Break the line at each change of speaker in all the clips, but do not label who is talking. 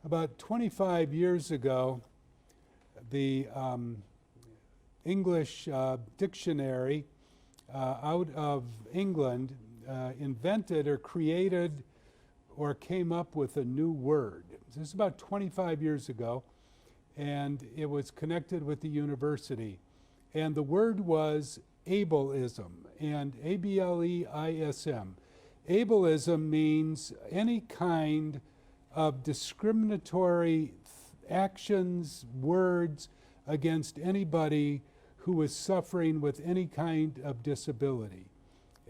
About 25 years ago, the English dictionary out of England invented or created or came up with a new word. This is about 25 years ago, and it was connected with the university. And the word was ableism, and A-B-L-E-I-S-M. Ableism means any kind of discriminatory actions, words against anybody who is suffering with any kind of disability.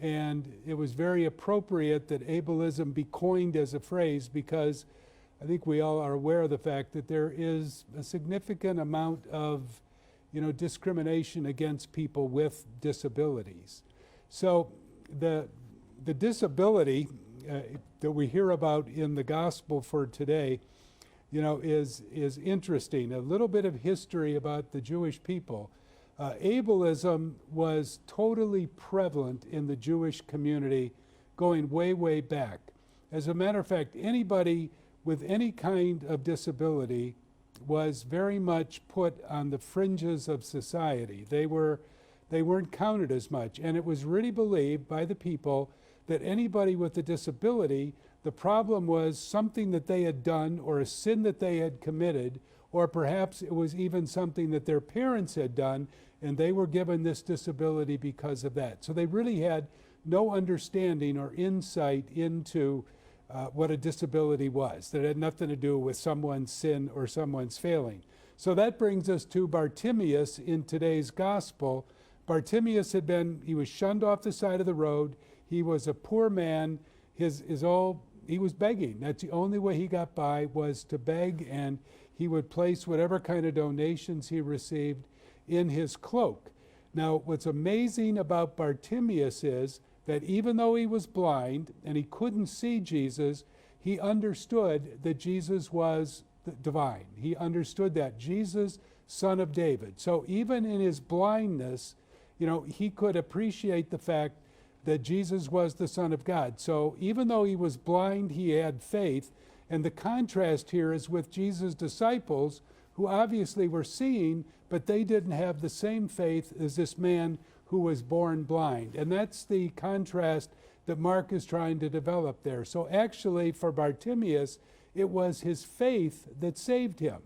And it was very appropriate that ableism be coined as a phrase, because I think we all are aware of the fact that there is a significant amount of discrimination against people with disabilities. So the disability that we hear about in the gospel for today, is interesting. A little bit of history about the Jewish people. Ableism was totally prevalent in the Jewish community going way, way back. As a matter of fact, anybody with any kind of disability was very much put on the fringes of society. They weren't counted as much, and it was really believed by the people that anybody with a disability, the problem was something that they had done or a sin that they had committed, or perhaps it was even something that their parents had done, and they were given this disability because of that. So they really had no understanding or insight into what a disability was. That had nothing to do with someone's sin or someone's failing. So that brings us to Bartimaeus in today's gospel. Bartimaeus he was shunned off the side of the road. He was a poor man. He was begging. That's the only way he got by, was to beg, and he would place whatever kind of donations he received in his cloak. Now, what's amazing about Bartimaeus is that even though he was blind and he couldn't see Jesus, he understood that Jesus was divine. He understood that Jesus, Son of David. So even in his blindness, he could appreciate the fact that Jesus was the Son of God. So even though he was blind, he had faith. And the contrast here is with Jesus' disciples, who obviously were seeing, but they didn't have the same faith as this man who was born blind. And that's the contrast that Mark is trying to develop there. So actually, for Bartimaeus, it was his faith that saved him.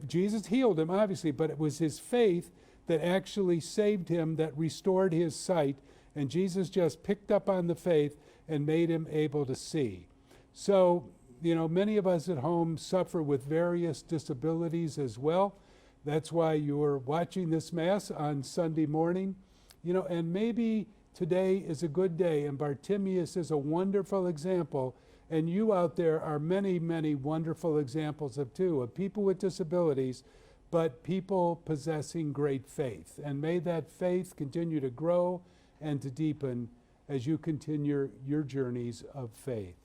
Jesus healed him, obviously, but it was his faith that actually saved him, that restored his sight. And Jesus just picked up on the faith and made him able to see. So, many of us at home suffer with various disabilities as well. That's why you're watching this Mass on Sunday morning. And maybe today is a good day, and Bartimaeus is a wonderful example. And you out there are many, many wonderful examples of people with disabilities, but people possessing great faith. And may that faith continue to grow and to deepen as you continue your journeys of faith.